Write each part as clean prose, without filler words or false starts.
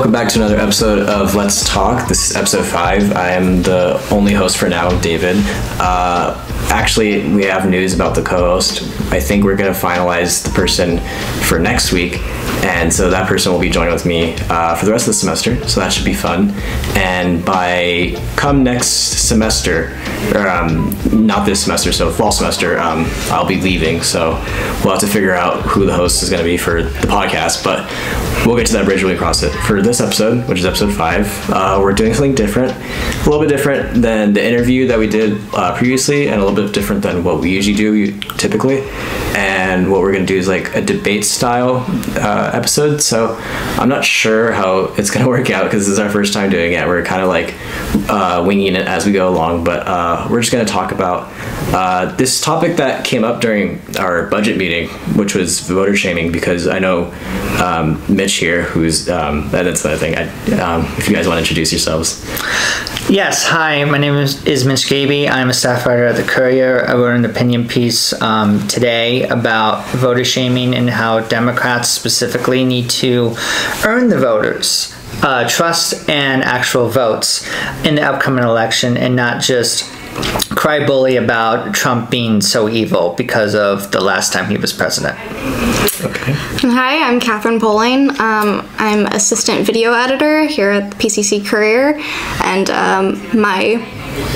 welcome back to another episode of Let's Talk. This is episode 5. I am the only host for now, David. Actually, we have news about the co-host. I think we're going to finalize the person for next week, and so that person will be joining with me for the rest of the semester, so that should be fun. And by come next semester, or not this semester, so fall semester, I'll be leaving, so we'll have to figure out who the host is going to be for the podcast, but we'll get to that bridge when we cross it. For this episode, which is episode 5, we're doing something different, a little bit different than the interview that we did previously, and a little bit different than what we usually do typically. And what we're going to do is like a debate style episode, so I'm not sure how it's going to work out because this is our first time doing it. We're kind of like winging it as we go along, but we're just going to talk about this topic that came up during our budget meeting, which was voter shaming, because I know Mitch here, who's that's the thing. If you guys want to introduce yourselves. Yes, hi, my name is Mitch Gaby. I'm a staff writer at The Courier. I wrote an opinion piece today about voter shaming and how Democrats specifically need to earn the voters' trust and actual votes in the upcoming election, and not just cry bully about Trump being so evil because of the last time he was president. Okay. Hi, I'm Catherine Poling. I'm assistant video editor here at the PCC Courier, and my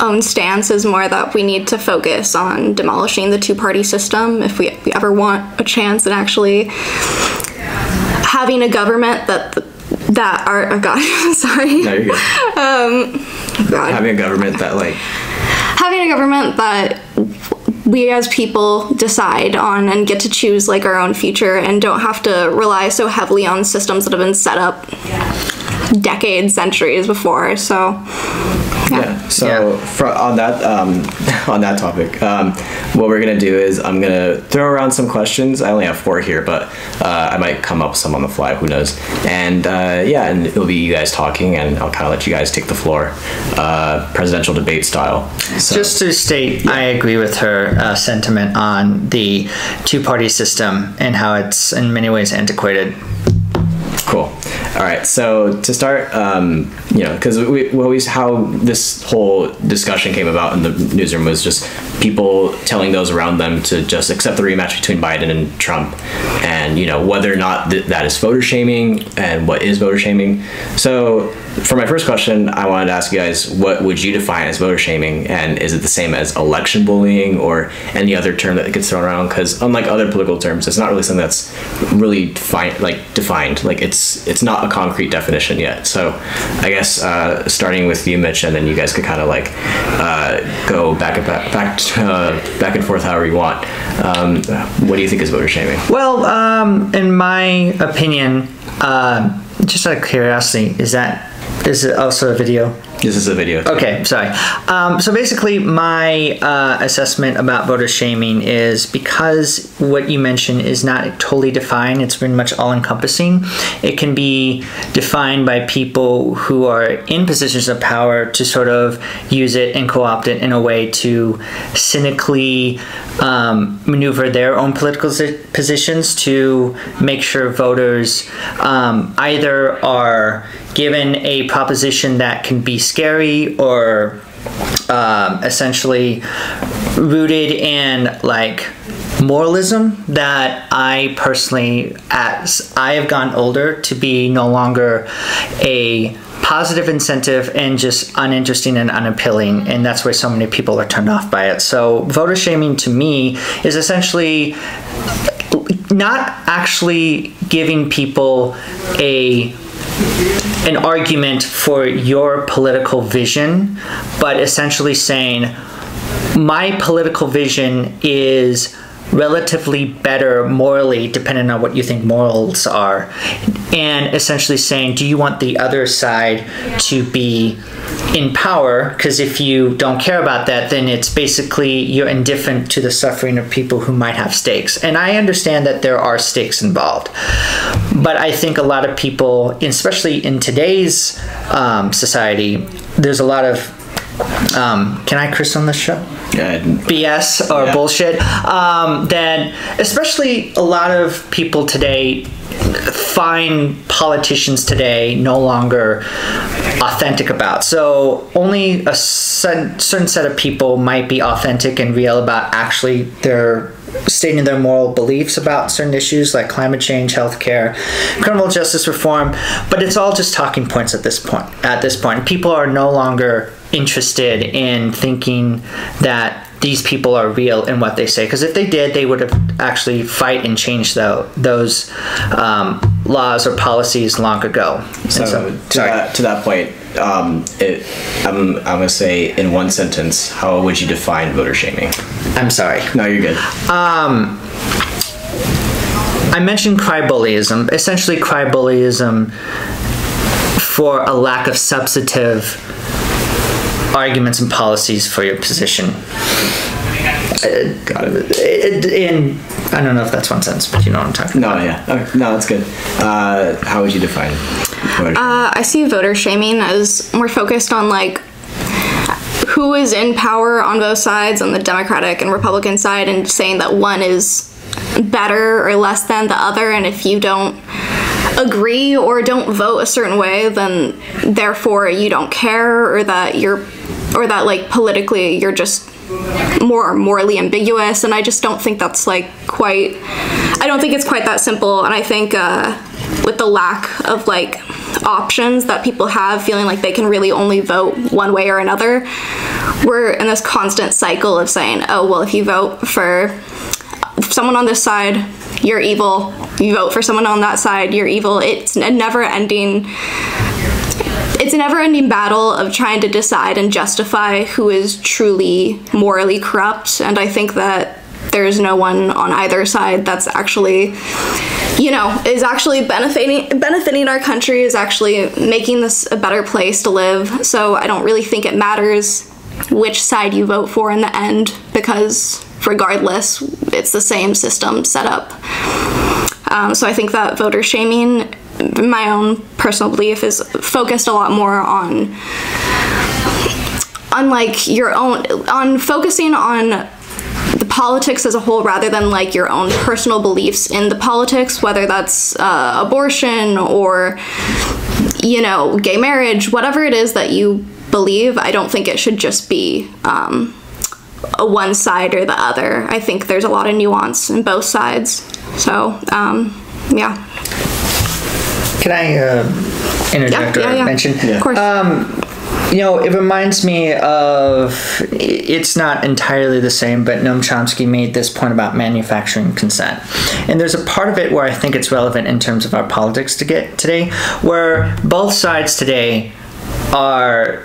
own stance is more that we need to focus on demolishing the two-party system if we ever want a chance at actually having a government that are oh god sorry No, you're good. God. Having a government that we as people decide on and get to choose like our own future and don't have to rely so heavily on systems that have been set up decades, centuries before. So on that topic, what we're gonna do is I'm gonna throw around some questions. I only have 4 here, but I might come up with some on the fly, who knows. And and it'll be you guys talking, and I'll kind of let you guys take the floor, presidential debate style. So, just to state, I agree with her sentiment on the two-party system and how it's in many ways antiquated. Cool. All right. So to start, because we always, how this whole discussion came about in the newsroom was just people telling those around them to just accept the rematch between Biden and Trump, and whether or not that is voter shaming and what is voter shaming. So for my first question, I wanted to ask you guys, what would you define as voter shaming, and is it the same as election bullying or any other term that gets thrown around? Because unlike other political terms, it's not really something that's really defined. Like it's not a concrete definition yet. So I guess starting with you, Mitch, and then you guys could kind of like go back and forth however you want. What do you think is voter shaming? Well, in my opinion, just out of curiosity, is it also a video? This is a video too. Okay, sorry. So basically, my assessment about voter shaming is because what you mentioned is not totally defined, it's pretty much all-encompassing. It can be defined by people who are in positions of power to sort of use it and co-opt it in a way to cynically maneuver their own political positions to make sure voters either are given a proposition that can be scary or essentially rooted in like moralism that I personally, as I have gotten older, to be no longer a positive incentive and just uninteresting and unappealing, and that's why so many people are turned off by it. So voter shaming to me is essentially not actually giving people an argument for your political vision, but essentially saying my political vision is relatively better morally, depending on what you think morals are, and essentially saying, do you want the other side to be in power? Because if you don't care about that, then it's basically you're indifferent to the suffering of people who might have stakes. And I understand that there are stakes involved, but I think a lot of people, especially in today's society, there's a lot of can I curse on this show? BS or Yeah. bullshit, that especially a lot of people today find politicians today no longer authentic about. So only a certain set of people might be authentic and real about actually their stating their moral beliefs about certain issues like climate change, healthcare, criminal justice reform, but it's all just talking points at this point. People are no longer interested in thinking that these people are real in what they say, because if they did, they would have actually fight and change those laws or policies long ago. So to that point, I'm gonna say in one sentence, how would you define voter shaming? I'm sorry. No, you're good. I mentioned crybullyism. Essentially, crybullyism for a lack of substantive arguments and policies for your position. Got it. I don't know if that's one sentence, but you know what I'm talking about. No, yeah. Okay. No, that's good. How would you define voter shaming? I see voter shaming as more focused on like who is in power on both sides, on the Democratic and Republican side, and saying that one is better or less than the other, and if you don't agree or don't vote a certain way, then therefore you don't care, or that like politically you're just more morally ambiguous. And I just don't think that's I don't think it's quite that simple. And I think with the lack of like options that people have, feeling like they can really only vote one way or another, we're in this constant cycle of saying, oh well, if you vote for someone on this side, you're evil. You vote for someone on that side, you're evil. It's a never-ending battle of trying to decide and justify who is truly morally corrupt. And I think that there's no one on either side that's actually, is actually benefiting our country, is actually making this a better place to live. So I don't really think it matters which side you vote for in the end, because regardless, it's the same system set up. So I think that voter shaming, my own personal belief, is focused a lot more on like your own, on focusing on the politics as a whole rather than like your own personal beliefs in the politics, whether that's abortion or gay marriage, whatever it is that you believe. I don't think it should just be a one side or the other. I think there's a lot of nuance in both sides. So yeah. Can I interject or mention? Yeah. Of course. It reminds me of, it's not entirely the same, but Noam Chomsky made this point about manufacturing consent. And there's a part of it where I think it's relevant in terms of our politics today, where both sides today are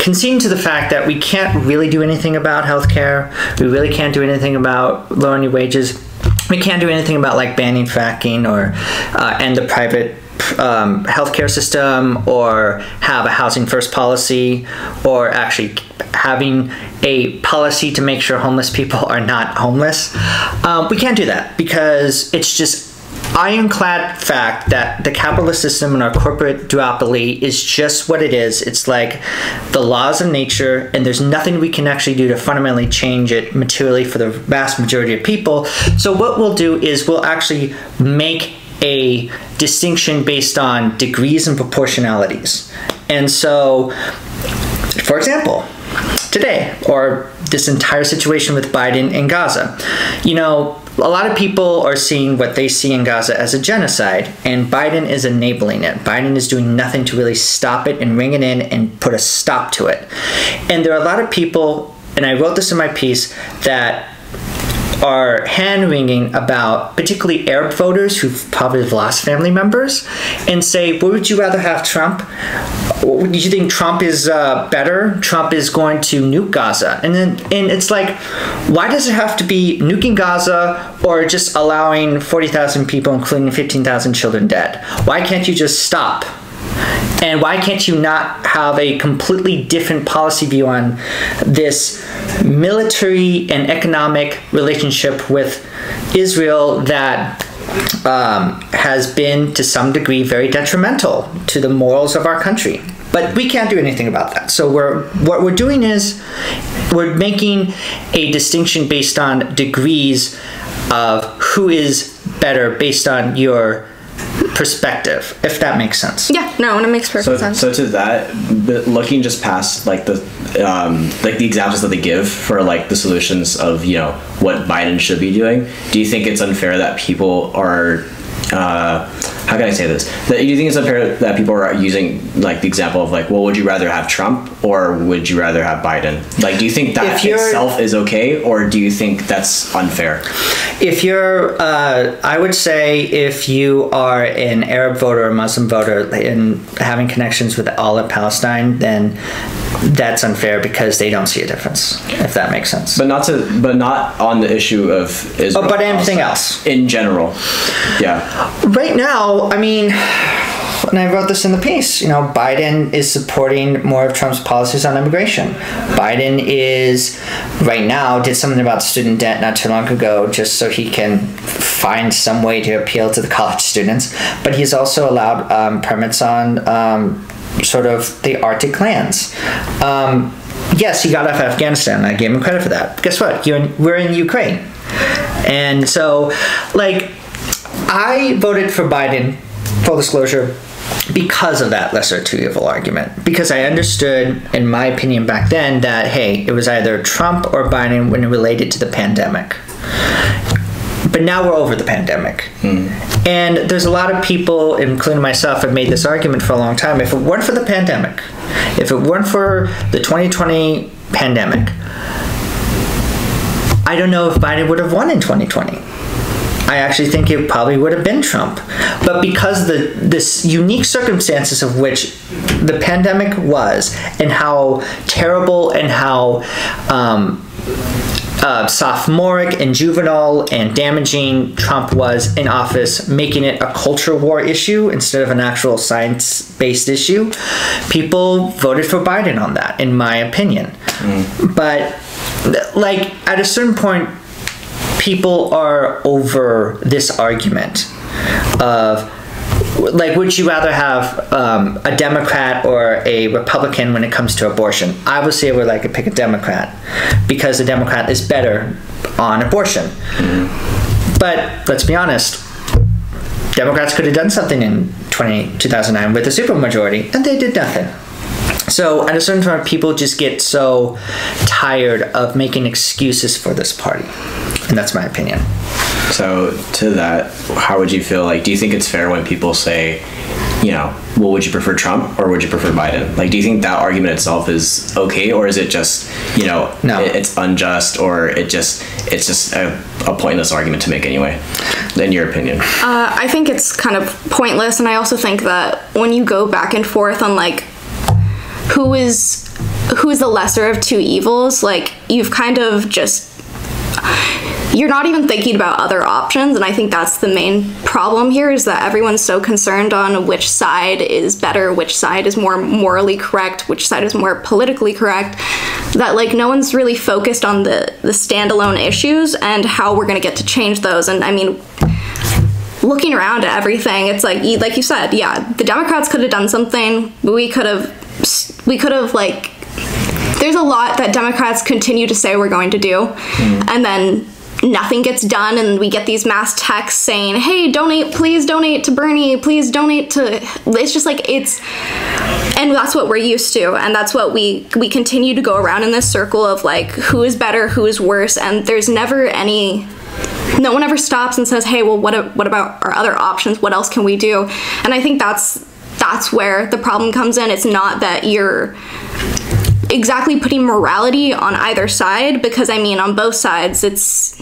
conceding to the fact that we can't really do anything about healthcare. We really can't do anything about lowering your wages. We can't do anything about like banning fracking or end the private healthcare system, or have a housing first policy, or actually having a policy to make sure homeless people are not homeless. We can't do that because it's just ironclad fact that the capitalist system and our corporate duopoly is just what it is. It's like the laws of nature, and there's nothing we can actually do to fundamentally change it materially for the vast majority of people. So what we'll do is we'll actually make a distinction based on degrees and proportionalities. And so, for example, today, or this entire situation with Biden in Gaza, a lot of people are seeing what they see in Gaza as a genocide, and Biden is enabling it. Biden is doing nothing to really stop it and ring it in and put a stop to it. And there are a lot of people, and I wrote this in my piece, that are hand-wringing about particularly Arab voters who've probably lost family members, and say, would you rather have Trump? Do you think Trump is better? Trump is going to nuke Gaza. And it's like, why does it have to be nuking Gaza or just allowing 40,000 people, including 15,000 children, dead? Why can't you just stop? And why can't you not have a completely different policy view on this military and economic relationship with Israel that has been, to some degree, very detrimental to the morals of our country? But we can't do anything about that. So what we're doing is we're making a distinction based on degrees of who is better based on your perspective, if that makes sense. Yeah, no, and it makes perfect sense. So to that, looking just past like the examples that they give for like the solutions of what Biden should be doing, do you think it's unfair that people are how can I say this? Do you think it's unfair that people are using like the example of like, well, would you rather have Trump or would you rather have Biden? Like, do you think that itself is okay, or do you think that's unfair? If you're, I would say if you are an Arab voter or Muslim voter and having connections with all of Palestine, then that's unfair because they don't see a difference, if that makes sense. But not on the issue of Israel. But anything else. In general. Yeah. Right now, I mean, and I wrote this in the piece, Biden is supporting more of Trump's policies on immigration. Biden right now, did something about student debt not too long ago just so he can find some way to appeal to the college students. But he's also allowed permits on sort of the Arctic lands. Yes, he got off Afghanistan. I gave him credit for that. Guess what? We're in Ukraine. And so, I voted for Biden, full disclosure, because of that lesser two evil argument. Because I understood, in my opinion back then, that, hey, it was either Trump or Biden when it related to the pandemic. But now we're over the pandemic. And there's a lot of people, including myself, have made this argument for a long time. If it weren't for the pandemic, if it weren't for the 2020 pandemic, I don't know if Biden would have won in 2020. I actually think it probably would have been Trump. But because this unique circumstances of which the pandemic was, and how terrible and how sophomoric and juvenile and damaging Trump was in office, making it a culture war issue instead of an actual science-based issue, people voted for Biden on that, in my opinion. But at a certain point, people are over this argument of would you rather have a Democrat or a Republican when it comes to abortion? Obviously, I would like to pick a Democrat because a Democrat is better on abortion. But let's be honest, Democrats could have done something in 2009 with a supermajority, and they did nothing. So at a certain point, people just get so tired of making excuses for this party. And that's my opinion. So to that, how would you feel? Do you think it's fair when people say, well, would you prefer Trump or would you prefer Biden? Do you think that argument itself is okay, or is it just, no, it's unjust, or it's just a pointless argument to make anyway, in your opinion? I think it's kind of pointless, and I also think that when you go back and forth on who is the lesser of two evils, you've kind of just, you're not even thinking about other options. And I think that's the main problem here, is that everyone's so concerned on which side is better, which side is more morally correct, which side is more politically correct, that no one's really focused on the standalone issues and how we're going to get to change those. And I mean, looking around at everything, it's like you said, yeah, the Democrats could have done something. We could have there's a lot that Democrats continue to say we're going to do, and then nothing gets done, and we get these mass texts saying, hey, please donate to Bernie, please donate to, it's just and that's what we're used to, and that's what we continue to go around in this circle of who is better, who is worse, and there's never no one ever stops and says, hey, well, what about our other options? What else can we do? And I think that's where the problem comes in. It's not that you're exactly putting morality on either side, because I mean, on both sides, it's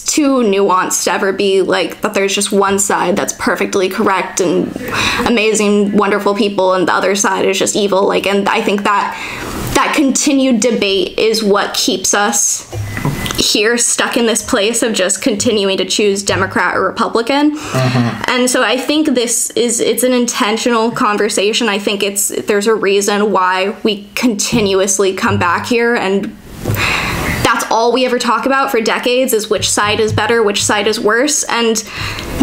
too nuanced to ever be that there's just one side that's perfectly correct and amazing, wonderful people, and the other side is just evil. And I think that continued debate is what keeps us here, stuck in this place of just continuing to choose Democrat or Republican. And so I think it's an intentional conversation. I think there's a reason why we continuously come back here, and that's all we ever talk about for decades, is which side is better, which side is worse, and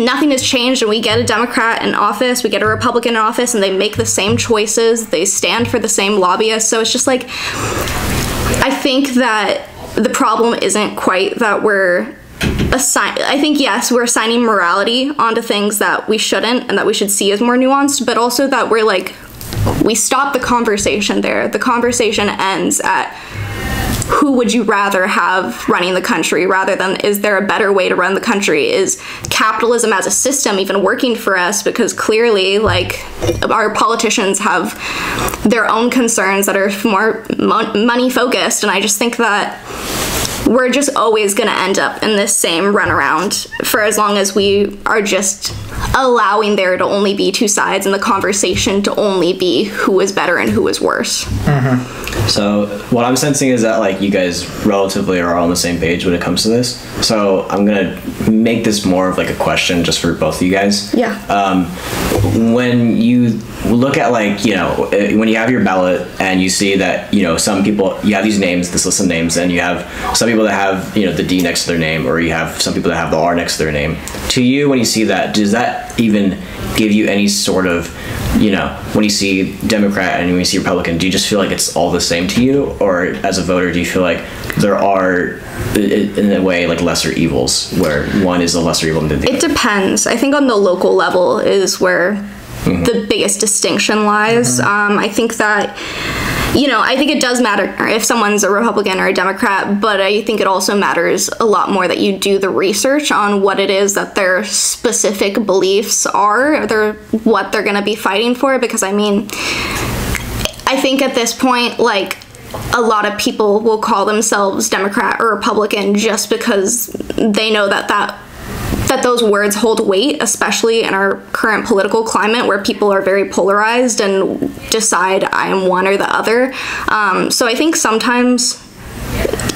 nothing has changed. And we get a Democrat in office, we get a Republican in office, and they make the same choices, they stand for the same lobbyists. So it's just like, I think that the problem isn't quite that I think, yes, we're assigning morality onto things that we shouldn't and that we should see as more nuanced, but also that we stop the conversation there. The conversation ends at who would you rather have running the country, rather than is there a better way to run the country? Is capitalism as a system even working for us? Because clearly, like, our politicians have their own concerns that are more money focused, and I just think that we're just always going to end up in this same runaround for as long as we are just allowing there to only be two sides and the conversation to only be who is better and who is worse. So what I'm sensing is that, like, you guys relatively are all on the same page when it comes to this. So I'm gonna make this more of like a question just for both of you guys. Yeah. When you look at, like, you know, when you have your ballot and you see that, you know, some people, you have these names, this list of names, and you have some people that have, you know, the D next to their name, or you have some people that have the R next to their name. To you, when you see that, does that even give you any sort of, you know, when you see Democrat and when you see Republican, do you just feel like it's all the same to you? Or as a voter, do you feel like there are, in a way, like lesser evils, where one is a lesser evil than the other? It depends. I think on the local level is where the biggest distinction lies. I think that, you know, I think it does matter if someone's a Republican or a Democrat, but I think it also matters a lot more that you do the research on what it is that their specific beliefs are, or what they're going to be fighting for. Because, I mean, I think at this point, like, a lot of people will call themselves Democrat or Republican just because they know that those words hold weight, especially in our current political climate where people are very polarized and decide I am one or the other. So I think sometimes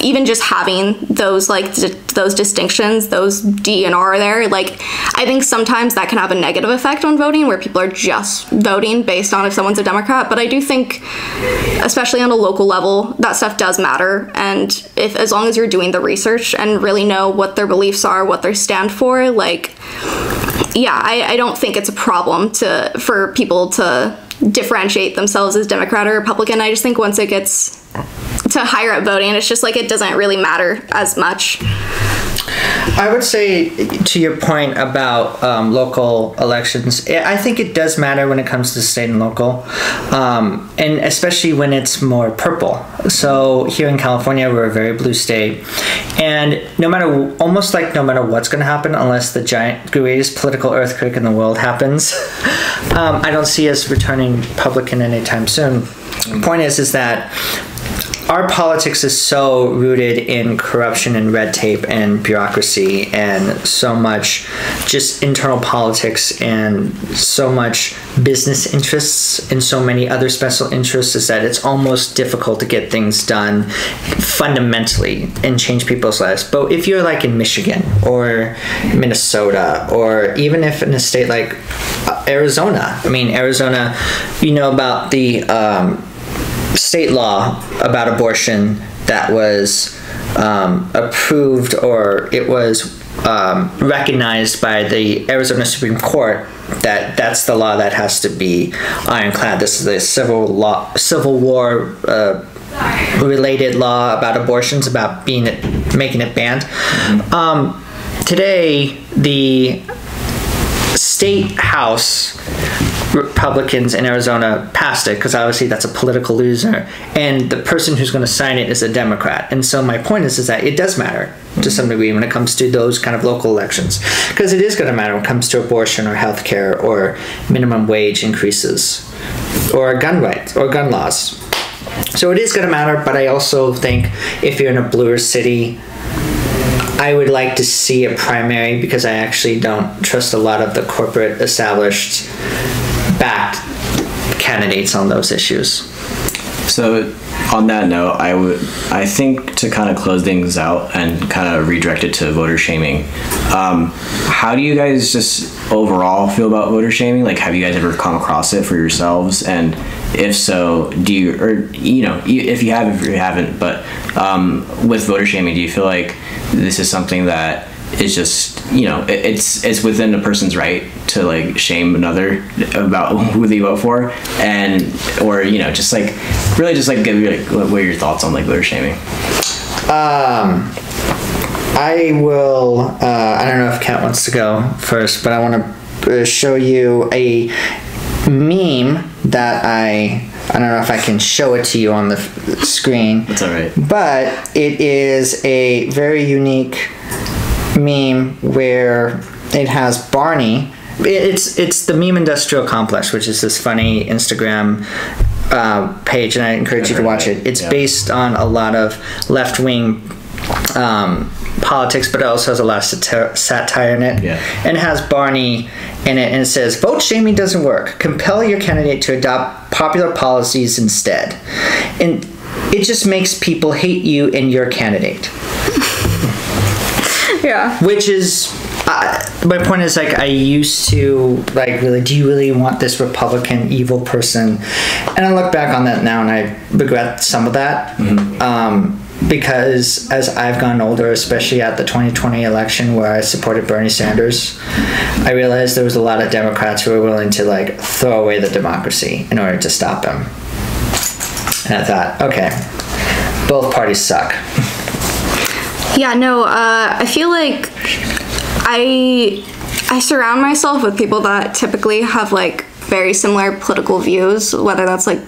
even just having those, like, those distinctions, those D and R there, like, I think sometimes that can have a negative effect on voting, where people are just voting based on if someone's a Democrat. But I do think, especially on a local level, that stuff does matter. And as long as you're doing the research and really know what their beliefs are, what they stand for, like, yeah, I don't think it's a problem for people to differentiate themselves as Democrat or Republican. I just think once it gets to higher up voting, it's just like it doesn't really matter as much. I would say, to your point about local elections, I think it does matter when it comes to state and local, and especially when it's more purple. So here in California, we're a very blue state, and almost no matter what's going to happen, unless the greatest political earthquake in the world happens, I don't see us returning Republican anytime soon. The point is that our politics is so rooted in corruption and red tape and bureaucracy and so much just internal politics and so much business interests and so many other special interests, is that it's almost difficult to get things done fundamentally and change people's lives. But if you're like in Michigan or Minnesota, or even if in a state like Arizona, Arizona, you know about the state law about abortion that was approved, or it was recognized by the Arizona Supreme Court, that's the law that has to be ironclad. This is a Civil War related law about abortions, about making it banned. Today, the state house Republicans in Arizona passed it, because obviously that's a political loser, and the person who's going to sign it is a Democrat. And so my point is that it does matter to some degree when it comes to those kind of local elections, because it is going to matter when it comes to abortion or healthcare or minimum wage increases or gun rights or gun laws. So it is going to matter, but I also think if you're in a bluer city, I would like to see a primary, because I actually don't trust a lot of the corporate established backed candidates on those issues. So on that note, I think to kind of close things out and kind of redirect it to voter shaming, how do you guys just overall feel about voter shaming? Like, have you guys ever come across it for yourselves? And if so, do you, or, you know, if you have, if you haven't, but with voter shaming, do you feel like this is something that is just, you know, it's within a person's right to like shame another about who they vote for, and or, you know, just like really just like give you like what are your thoughts on like voter shaming? I will. I don't know if Kat wants to go first, but I want to show you a meme that I don't know if I can show it to you on the screen. That's all right. But it is a very unique meme where it has Barney. It's the Meme Industrial Complex, which is this funny Instagram page, and I encourage you to watch it. It's based on a lot of left-wing politics, but it also has a lot of satire in it. And it has Barney in it, and it says, "Vote shaming doesn't work. Compel your candidate to adopt popular policies instead." And it just makes people hate you and your candidate. Yeah. Which is, my point is, like, I used to, like, really, do you really want this Republican evil person? And I look back on that now and I regret some of that. Because as I've gotten older, especially at the 2020 election where I supported Bernie Sanders, I realized there was a lot of Democrats who were willing to, like, throw away the democracy in order to stop him. And I thought, okay, both parties suck. Yeah, no, I feel like I surround myself with people that typically have like very similar political views, whether that's like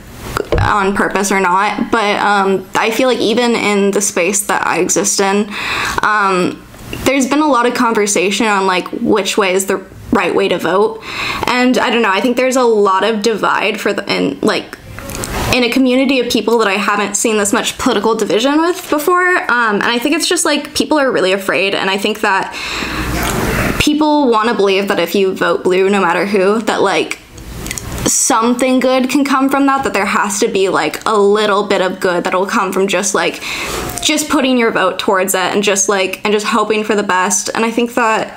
on purpose or not. But I feel like even in the space that I exist in, there's been a lot of conversation on like which way is the right way to vote. And I don't know, I think there's a lot of divide in a community of people that I haven't seen this much political division with before. And I think it's just like people are really afraid, and I think that people want to believe that if you vote blue, no matter who, that like something good can come from that, that there has to be like a little bit of good that will come from just putting your vote towards it and just hoping for the best. And I think that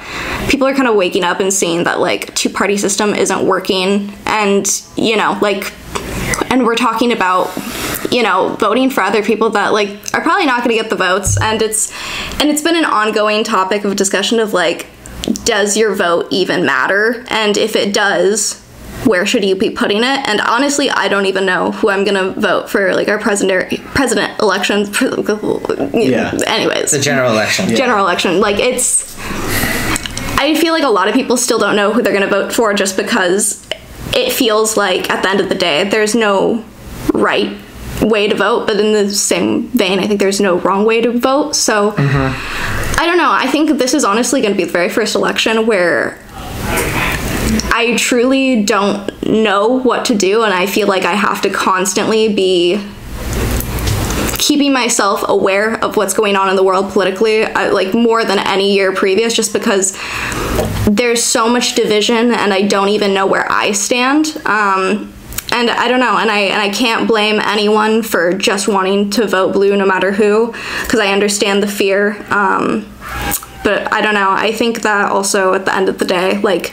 people are kind of waking up and seeing that like two-party system isn't working, and you know, like, and we're talking about, you know, voting for other people that like are probably not going to get the votes, and it's been an ongoing topic of discussion of like, does your vote even matter, and if it does, where should you be putting it? And honestly, I don't even know who I'm gonna vote for like our president election. Anyways, the general election. General election. Like I feel like a lot of people still don't know who they're gonna vote for, just because it feels like at the end of the day there's no right way to vote, but in the same vein I think there's no wrong way to vote. So I don't know, I think this is honestly going to be the very first election where I truly don't know what to do, and I feel like I have to constantly be keeping myself aware of what's going on in the world politically, like more than any year previous, just because there's so much division and I don't even know where I stand. And I don't know, and I can't blame anyone for just wanting to vote blue no matter who, because I understand the fear. But I don't know, I think that also at the end of the day, like,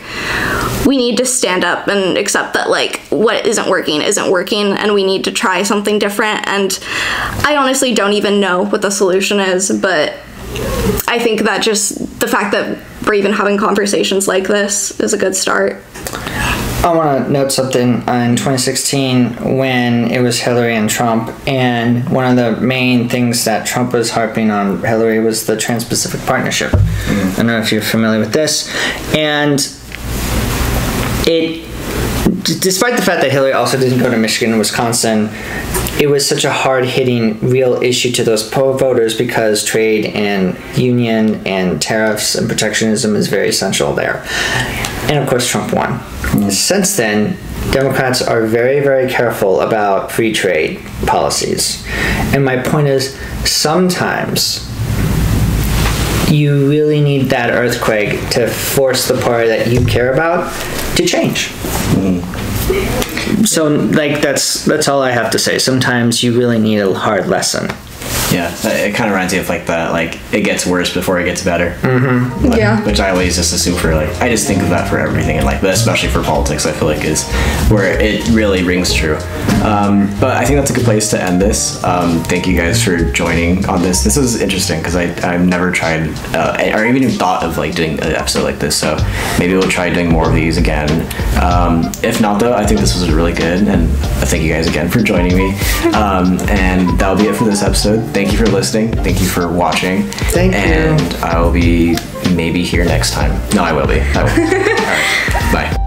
we need to stand up and accept that, like, what isn't working, and we need to try something different. And I honestly don't even know what the solution is, but I think that just the fact that we're even having conversations like this is a good start. I want to note something. In 2016, when it was Hillary and Trump, and one of the main things that Trump was harping on Hillary was the Trans-Pacific Partnership. I don't know if you're familiar with this. And despite the fact that Hillary also didn't go to Michigan and Wisconsin, it was such a hard-hitting, real issue to those voters because trade and union and tariffs and protectionism is very essential there. And of course, Trump won. Since then, Democrats are very, very careful about free trade policies. And my point is, sometimes you really need that earthquake to force the party that you care about to change. So like that's all I have to say. Sometimes you really need a hard lesson. Yeah, it kind of reminds me of like the it gets worse before it gets better. Yeah. Which I always just assume for I just think of that for everything in life, but especially for politics, I feel like is where it really rings true. But I think that's a good place to end this. Thank you guys for joining on this. This was interesting because I've never tried or even thought of doing an episode like this. So maybe we'll try doing more of these again. If not though, I think this was really good, and thank you guys again for joining me. And that'll be it for this episode. Thank you for listening. Thank you for watching. Thank you. And I will be maybe here next time. No, I will be. All right. Bye.